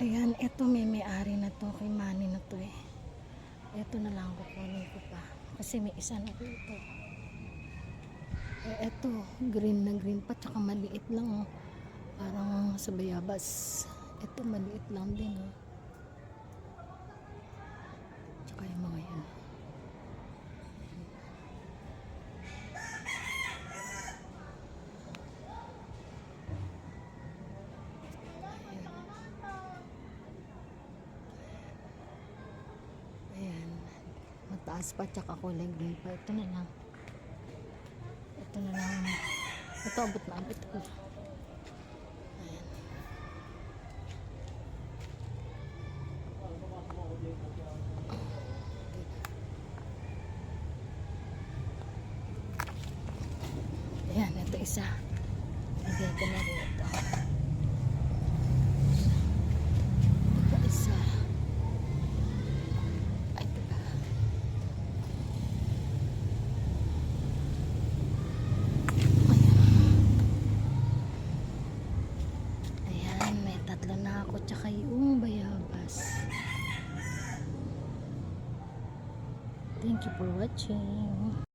Ayan, eto may-ari na to, kay Manny na to eh. Eto na lang kukunin ko pa. Kasi may isa na dito. Eto, green na green pa, tsaka maliit lang oh. Parang sa bayabas. Eto maliit lang din oh. Tsaka yung mga yan. Mataas pa tsaka kulay green pa. Ito na lang. Ito na lang. Ito abot na abot ko. Ayan. Ayan, ito isa. Lagay ko na rin ito. Ito isa. Ay, ito ba? Ayan, may tatlo na ako tsaka yung bayabas. Thank you for watching.